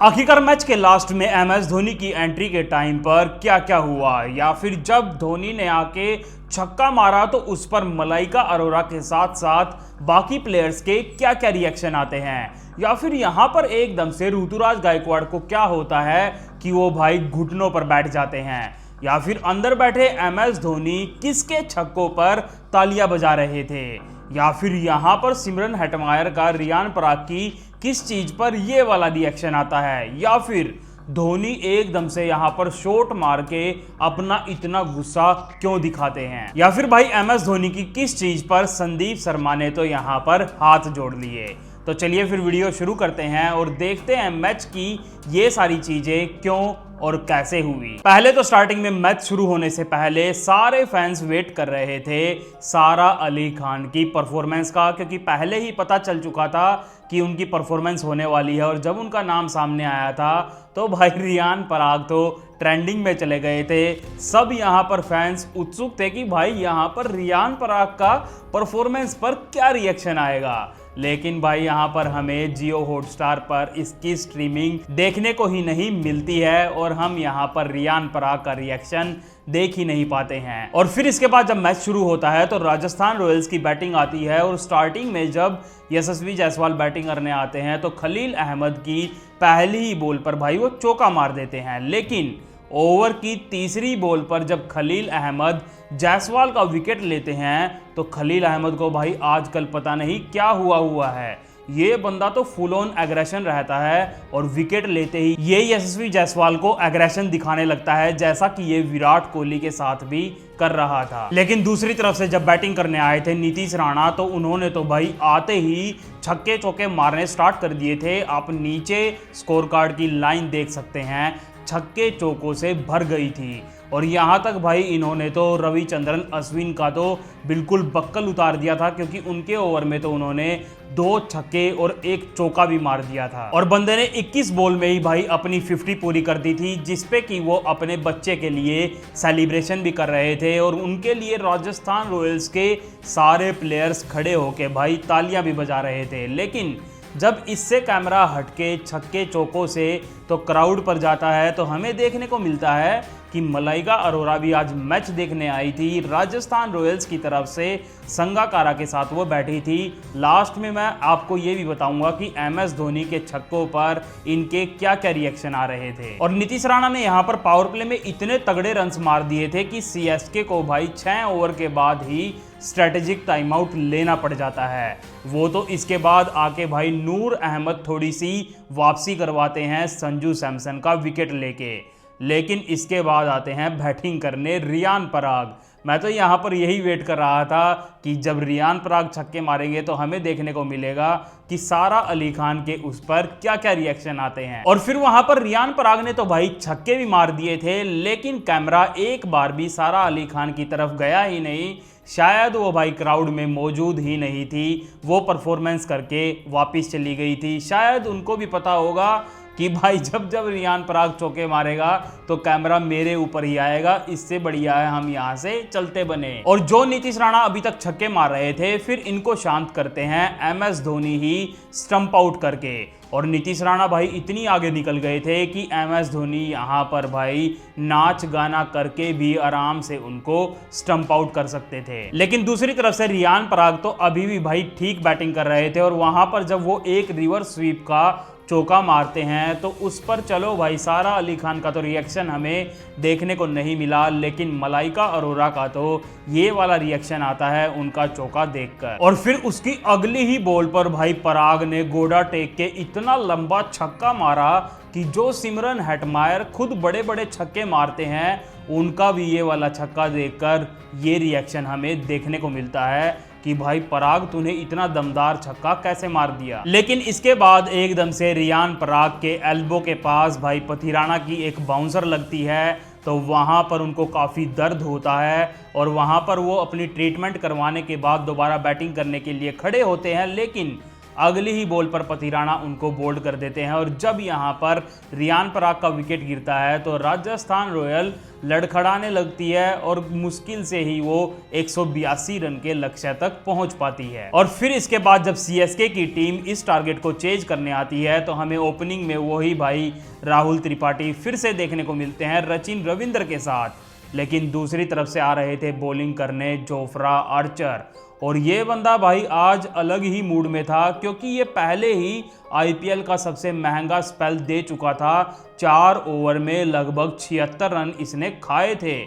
आखिरकार मैच के लास्ट में एमएस धोनी की एंट्री के टाइम पर क्या क्या हुआ, या फिर जब धोनी ने आके छक्का मारा तो उस पर मलाइका अरोरा के साथ साथ बाकी प्लेयर्स के क्या क्या रिएक्शन आते हैं, या फिर यहां पर एकदम से ऋतुराज गायकवाड़ को क्या होता है कि वो भाई घुटनों पर बैठ जाते हैं, या फिर अंदर बैठे एमएस धोनी किसके छक्कों पर तालियां बजा रहे थे, या फिर यहां पर सिमरन हेटमायर का रियान पराग की किस चीज पर ये वाला रिएक्शन आता है, या फिर धोनी एकदम से यहां पर शॉट मार के अपना इतना गुस्सा क्यों दिखाते हैं, या फिर भाई एमएस धोनी की किस चीज पर संदीप शर्मा ने तो यहां पर हाथ जोड़ लिए। तो चलिए फिर वीडियो शुरू करते हैं और देखते हैं मैच की ये सारी चीजें क्यों और कैसे हुई। पहले तो स्टार्टिंग में मैच शुरू होने से पहले सारे फैंस वेट कर रहे थे सारा अली खान की परफॉर्मेंस का, क्योंकि पहले ही पता चल चुका था कि उनकी परफॉर्मेंस होने वाली है। और जब उनका नाम सामने आया था तो भाई रियान पराग तो ट्रेंडिंग में चले गए थे। सब यहाँ पर फैंस उत्सुक थे कि भाई यहाँ पर रियान पराग का परफॉर्मेंस पर क्या रिएक्शन आएगा। लेकिन भाई यहाँ पर हमें जियो हॉटस्टार पर इसकी स्ट्रीमिंग देखने को ही नहीं मिलती है और हम यहाँ पर रियान पराग का रिएक्शन देख ही नहीं पाते हैं। और फिर इसके बाद जब मैच शुरू होता है तो राजस्थान रॉयल्स की बैटिंग आती है और स्टार्टिंग में जब यशस्वी जायसवाल बैटिंग करने आते हैं तो खलील अहमद की पहली ही बॉल पर भाई वो चौका मार देते हैं। लेकिन ओवर की तीसरी बॉल पर जब खलील अहमद जायसवाल का विकेट लेते हैं तो खलील अहमद को भाई आजकल पता नहीं क्या हुआ है, ये बंदा तो फुल ऑन एग्रेशन रहता है और विकेट लेते ही ये यशस्वी जायसवाल को एग्रेशन दिखाने लगता है, जैसा कि ये विराट कोहली के साथ भी कर रहा था। लेकिन दूसरी तरफ से जब बैटिंग करने आए थे नीतीश राणा तो उन्होंने तो भाई आते ही छक्के चौके मारने स्टार्ट कर दिए थे। आप नीचे स्कोर कार्ड की लाइन देख सकते हैं, छक्के चौकों से भर गई थी। और यहाँ तक भाई इन्होंने तो रविचंद्रन अश्विन का तो बिल्कुल बक्कल उतार दिया था, क्योंकि उनके ओवर में तो उन्होंने 2 छक्के और 1 चौका भी मार दिया था। और बंदे ने 21 बॉल में ही भाई अपनी 50 पूरी कर दी थी, जिसपे कि वो अपने बच्चे के लिए सेलिब्रेशन भी कर रहे थे। और उनके लिए राजस्थान रॉयल्स के सारे प्लेयर्स खड़े होके भाई तालियां भी बजा रहे थे। लेकिन जब इससे कैमरा हटके छक्के चौकों से तो क्राउड पर जाता है तो हमें देखने को मिलता है कि मलाइका अरोरा भी आज मैच देखने आई थी। राजस्थान रॉयल्स की तरफ से संगाकारा के साथ वो बैठी थी। लास्ट में मैं आपको ये भी बताऊंगा कि एमएस धोनी के छक्कों पर इनके क्या क्या रिएक्शन आ रहे थे। और नीतीश राणा ने यहाँ पर पावर प्ले में इतने तगड़े रन्स मार दिए थे कि सीएसके को भाई 6 ओवर के बाद ही स्ट्रेटेजिक टाइम आउट लेना पड़ जाता है। वो तो इसके बाद आके भाई नूर अहमद थोड़ी सी वापसी करवाते हैं संजू सैमसन का विकेट लेके। लेकिन इसके बाद आते हैं बैटिंग करने रियान पराग। मैं तो यहाँ पर यही वेट कर रहा था कि जब रियान पराग छक्के मारेंगे तो हमें देखने को मिलेगा कि सारा अली खान के उस पर क्या क्या रिएक्शन आते हैं। और फिर वहां पर रियान पराग ने तो भाई छक्के भी मार दिए थे, लेकिन कैमरा एक बार भी सारा अली खान की तरफ गया ही नहीं। शायद वो भाई क्राउड में मौजूद ही नहीं थी, वो परफॉर्मेंस करके वापस चली गई थी। शायद उनको भी पता होगा कि भाई जब जब रियान पराग चौके मारेगा तो कैमरा मेरे ऊपर ही आएगा, इससे बढ़िया है हम यहाँ से चलते बने। और जो नीतीश राणा अभी तक छक्के मार रहे थे फिर इनको शांत करते हैं एमएस धोनी ही स्टंप आउट करके। और नीतीश राणा भाई इतनी आगे निकल गए थे कि एमएस धोनी यहाँ पर भाई नाच गाना करके भी आराम से उनको स्टंप आउट कर सकते थे। लेकिन दूसरी तरफ से रियान पराग तो अभी भी भाई ठीक बैटिंग कर रहे थे। और वहां पर जब वो एक रिवर्स स्वीप का चौका मारते हैं तो उस पर चलो भाई सारा अली खान का तो रिएक्शन हमें देखने को नहीं मिला, लेकिन मलाइका अरोरा का तो ये वाला रिएक्शन आता है उनका चौका देखकर। और फिर उसकी अगली ही बॉल पर भाई पराग ने गोडा टेक के इतना लंबा छक्का मारा कि जो सिमरन हेटमायर खुद बड़े बड़े छक्के मारते हैं उनका भी ये वाला छक्का देखकर ये रिएक्शन हमें देखने को मिलता है कि भाई पराग तूने इतना दमदार छक्का कैसे मार दिया। लेकिन इसके बाद एकदम से रियान पराग के एल्बो के पास भाई पथिराणा की एक बाउंसर लगती है, तो वहां पर उनको काफ़ी दर्द होता है और वहां पर वो अपनी ट्रीटमेंट करवाने के बाद दोबारा बैटिंग करने के लिए खड़े होते हैं। लेकिन अगली ही बॉल पर पथिराणा उनको बोल्ड कर देते हैं। और जब यहां पर रियान पराग का विकेट गिरता है तो राजस्थान रॉयल लड़खड़ाने लगती है और मुश्किल से ही वो 182 रन के लक्ष्य तक पहुंच पाती है। और फिर इसके बाद जब सीएसके की टीम इस टारगेट को चेज करने आती है तो हमें ओपनिंग में वही भाई राहुल त्रिपाठी फिर से देखने को मिलते हैं सचिन रविंद्र के साथ। लेकिन दूसरी तरफ से आ रहे थे बॉलिंग करने जोफ्रा आर्चर, और ये बंदा भाई आज अलग ही मूड में था क्योंकि ये पहले ही आईपीएल का सबसे महंगा स्पेल दे चुका था। 4 ओवर में लगभग 76 रन इसने खाए थे।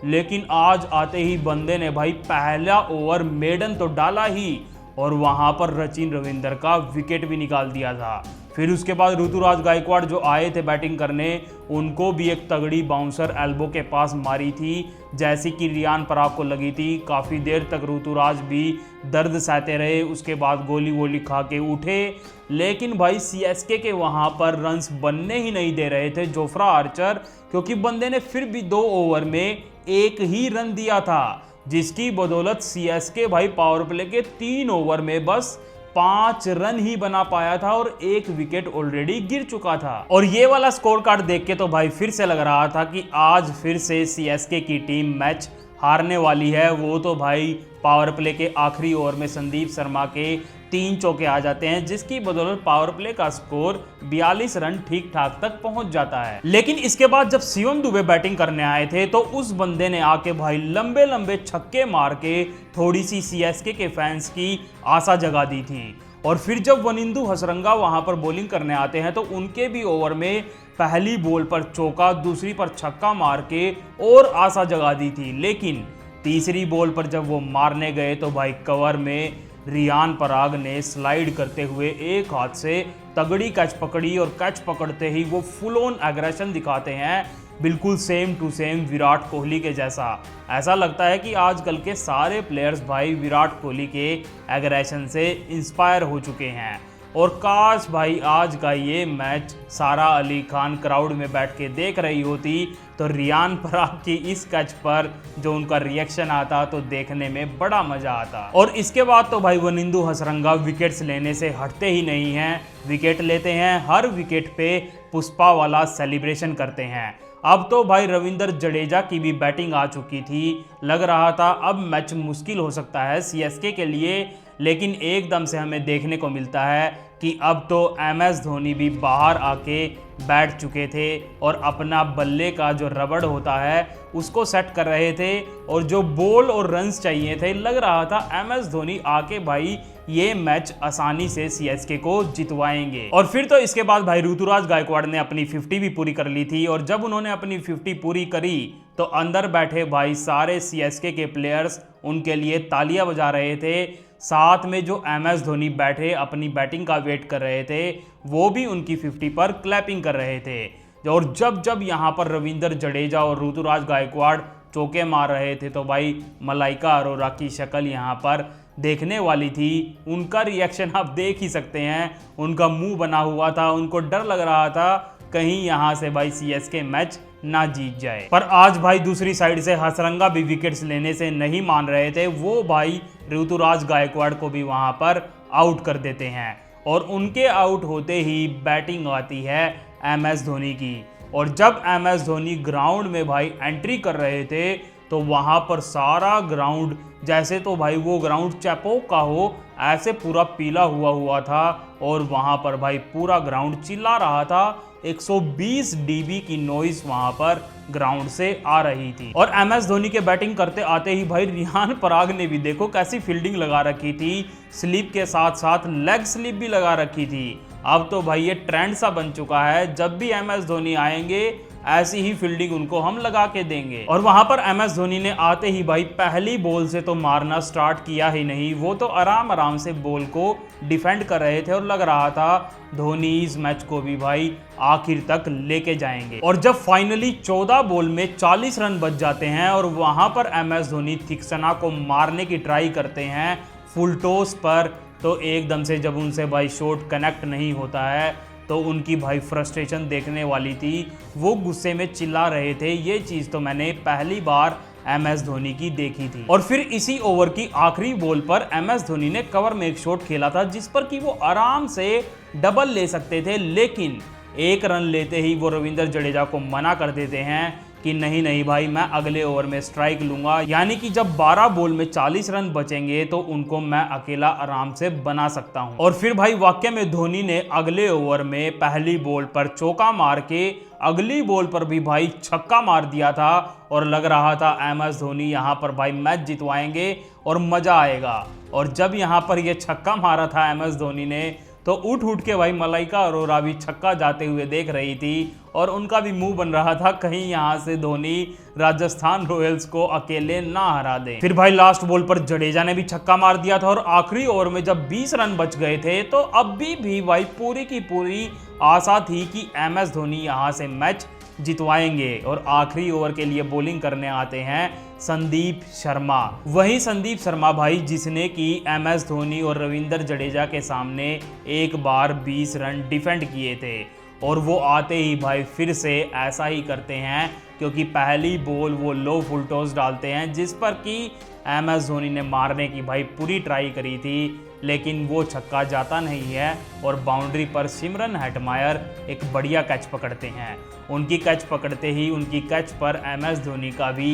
लेकिन आज आते ही बंदे ने भाई पहला ओवर मेडन तो डाला ही और वहां पर सचिन रविंद्र का विकेट भी निकाल दिया था। फिर उसके बाद ऋतुराज गायकवाड़ जो आए थे बैटिंग करने, उनको भी एक तगड़ी बाउंसर एल्बो के पास मारी थी जैसी कि रियान पराग को लगी थी। काफ़ी देर तक ऋतुराज भी दर्द सहते रहे, उसके बाद गोली वोली खा के उठे। लेकिन भाई सीएसके के वहाँ पर रन्स बनने ही नहीं दे रहे थे जोफ्रा आर्चर, क्योंकि बंदे ने फिर भी 2 ओवर में 1 ही रन दिया था, जिसकी बदौलत सीएसके भाई पावर प्ले के 3 ओवर में बस 5 रन ही बना पाया था और 1 विकेट ऑलरेडी गिर चुका था। और ये वाला स्कोर कार्ड देख के तो भाई फिर से लग रहा था कि आज फिर से सीएसके की टीम मैच हारने वाली है। वो तो भाई पावर प्ले के आखिरी ओवर में संदीप शर्मा के 3 चौके आ जाते हैं, जिसकी बदौलत पावर प्ले का स्कोर 42 रन ठीक ठाक तक पहुंच जाता है। लेकिन इसके बाद जब शिवम दुबे बैटिंग करने आए थे तो उस बंदे ने आके भाई लंबे लंबे छक्के मार के थोड़ी सी सीएसके के फैंस की आशा जगा दी थी। और फिर जब वनिंदु हसरंगा वहां पर बॉलिंग करने आते हैं तो उनके भी ओवर में पहली बॉल पर चौका, दूसरी पर छक्का मार के और आशा जगा दी थी। लेकिन तीसरी बॉल पर जब वो मारने गए तो भाई कवर में रियान पराग ने स्लाइड करते हुए एक हाथ से तगड़ी कैच पकड़ी और कैच पकड़ते ही वो फुल ऑन एग्रेशन दिखाते हैं, बिल्कुल same to same Virat Kohli के जैसा। ऐसा लगता है कि आजकल के सारे प्लेयर्स भाई विराट कोहली के एग्रेशन से इंस्पायर हो चुके हैं। और काश भाई आज का ये मैच सारा अली खान क्राउड में बैठ के देख रही होती तो रियान पराग की इस कैच पर जो उनका रिएक्शन आता तो देखने में बड़ा मजा आता। और इसके बाद तो भाई वनिंदु हसरंगा विकेट्स लेने से हटते ही नहीं हैं, विकेट लेते हैं, हर विकेट पे पुष्पा वाला सेलिब्रेशन करते हैं। अब तो भाई रविंद्र जडेजा की भी बैटिंग आ चुकी थी, लग रहा था अब मैच मुश्किल हो सकता है सीएसके के लिए। लेकिन एकदम से हमें देखने को मिलता है कि अब तो एमएस धोनी भी बाहर आके बैठ चुके थे और अपना बल्ले का जो रबड़ होता है उसको सेट कर रहे थे। और जो बॉल और रन्स चाहिए थे, लग रहा था एमएस धोनी आके भाई ये मैच आसानी से सीएसके को जितवाएंगे। और फिर तो इसके बाद भाई ऋतुराज गायकवाड़ ने अपनी 50 भी पूरी कर ली थी। और जब उन्होंने अपनी 50 पूरी करी तो अंदर बैठे भाई सारे सीएसके के प्लेयर्स उनके लिए तालियां बजा रहे थे। साथ में जो एमएस धोनी बैठे अपनी बैटिंग का वेट कर रहे थे वो भी उनकी 50 पर क्लैपिंग कर रहे थे। और जब जब यहाँ पर रविंद्र जडेजा और ऋतुराज गायकवाड़ चौके मार रहे थे तो भाई मलाइका अरोरा की शक्ल यहाँ पर देखने वाली थी। उनका रिएक्शन आप देख ही सकते हैं, उनका मुंह बना हुआ था, उनको डर लग रहा था कहीं यहाँ से भाई सीएसके मैच ना जीत जाए। पर आज भाई दूसरी साइड से हसरंगा भी विकेट्स लेने से नहीं मान रहे थे, वो भाई ऋतुराज गायकवाड़ को भी वहां पर आउट कर देते हैं। और उनके आउट होते ही बैटिंग आती है एमएस धोनी की। और जब एमएस धोनी ग्राउंड में भाई एंट्री कर रहे थे तो वहां पर सारा ग्राउंड जैसे तो भाई वो ग्राउंड चैपोक का हो ऐसे पूरा पीला हुआ था। और वहां पर भाई पूरा ग्राउंड चिल्ला रहा था, 120 डीबी की नॉइज वहां पर ग्राउंड से आ रही थी। और एमएस धोनी के बैटिंग करते आते ही भाई रियान पराग ने भी देखो कैसी फील्डिंग लगा रखी थी, स्लिप के साथ साथ लेग स्लिप भी लगा रखी थी। अब तो भाई ये ट्रेंड सा बन चुका है, जब भी एमएस धोनी आएंगे ऐसी ही फील्डिंग उनको हम लगा के देंगे। और वहां पर एमएस धोनी ने आते ही भाई पहली बॉल से तो मारना स्टार्ट किया ही नहीं, वो तो आराम से बॉल को डिफेंड कर रहे थे और लग रहा था धोनी इस मैच को भी भाई आखिर तक लेके जाएंगे। और जब फाइनली 14 बॉल में 40 रन बच जाते हैं और वहां पर एमएस धोनी थिक्सना को मारने की ट्राई करते हैं फुल टॉस पर, तो एकदम से जब उनसे भाई शॉट कनेक्ट नहीं होता है तो उनकी भाई फ्रस्ट्रेशन देखने वाली थी। वो गुस्से में चिल्ला रहे थे, ये चीज़ तो मैंने पहली बार MS धोनी की देखी थी। और फिर इसी ओवर की आखिरी बॉल पर MS धोनी ने कवर में एक शॉट खेला था जिस पर कि वो आराम से डबल ले सकते थे, लेकिन एक रन लेते ही वो रविंद्र जडेजा को मना कर देते हैं कि नहीं नहीं भाई, मैं अगले ओवर में स्ट्राइक लूंगा। यानी कि जब 12 बॉल में 40 रन बचेंगे तो उनको मैं अकेला आराम से बना सकता हूं। और फिर भाई वाकई में धोनी ने अगले ओवर में पहली बॉल पर चौका मार के अगली बॉल पर भी भाई छक्का मार दिया था और लग रहा था MS धोनी यहां पर भाई मैच जितवाएंगे और मजा आएगा। और जब यहां पर यह छक्का मारा था MS धोनी ने तो उठ के भाई मलाइका अरोरा भी छक्का जाते हुए देख रही थी और उनका भी मुंह बन रहा था कहीं यहां से धोनी राजस्थान रॉयल्स को अकेले ना हरा दे। फिर भाई लास्ट बॉल पर जडेजा ने भी छक्का मार दिया था और आखिरी ओवर में जब 20 रन बच गए थे तो अभी भी भाई पूरी की पूरी आशा थी कि MS धोनी यहां से मैच जितवाएंगे। और आखिरी ओवर के लिए बॉलिंग करने आते हैं संदीप शर्मा। वही संदीप शर्मा भाई जिसने कि MS धोनी और रविंद्र जडेजा के सामने एक बार 20 रन डिफेंड किए थे। और वो आते ही भाई फिर से ऐसा ही करते हैं क्योंकि पहली बॉल वो लो फुल टॉस डालते हैं जिस पर कि MS धोनी ने मारने की भाई पूरी ट्राई करी थी, लेकिन वो छक्का जाता नहीं है और बाउंड्री पर सिमरन हेटमायर एक बढ़िया कैच पकड़ते हैं। उनकी कैच पकड़ते ही उनकी कैच पर MS धोनी का भी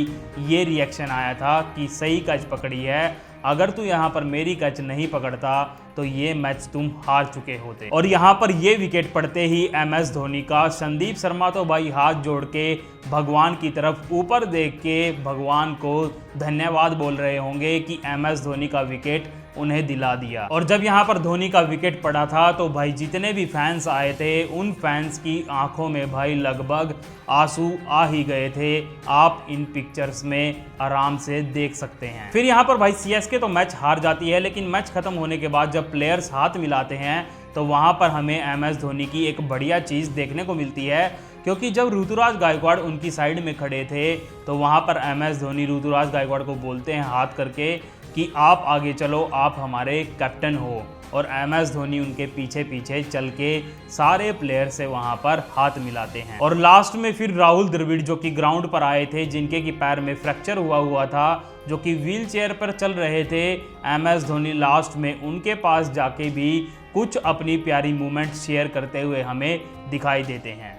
ये रिएक्शन आया था कि सही कैच पकड़ी है, अगर तू यहाँ पर मेरी कैच नहीं पकड़ता तो ये मैच तुम हार चुके होते। और यहाँ पर ये विकेट पड़ते ही MS धोनी का संदीप शर्मा तो भाई हाथ जोड़ के भगवान की तरफ ऊपर देख के भगवान को धन्यवाद बोल रहे होंगे कि MS धोनी का विकेट उन्हें दिला दिया। और जब यहाँ पर धोनी का विकेट पड़ा था तो भाई जितने भी फैंस आए थे उन फैंस की आंखों में भाई लगभग आंसू आ ही गए थे, आप इन पिक्चर्स में आराम से देख सकते हैं। फिर यहाँ पर भाई CSK तो मैच हार जाती है, लेकिन मैच खत्म होने के बाद जब प्लेयर्स हाथ मिलाते हैं तो वहाँ पर हमें MS धोनी की एक बढ़िया चीज़ देखने को मिलती है, क्योंकि जब ऋतुराज गायकवाड़ उनकी साइड में खड़े थे तो वहाँ पर MS धोनी ऋतुराज गायकवाड़ को बोलते हैं हाथ करके कि आप आगे चलो, आप हमारे कैप्टन हो। और MS धोनी उनके पीछे पीछे चल के सारे प्लेयर से वहां पर हाथ मिलाते हैं। और लास्ट में फिर राहुल द्रविड़ जो कि ग्राउंड पर आए थे, जिनके की पैर में फ्रैक्चर हुआ था, जो कि व्हील चेयर पर चल रहे थे, MS धोनी लास्ट में उनके पास जाके भी कुछ अपनी प्यारी मूवमेंट शेयर करते हुए हमें दिखाई देते हैं।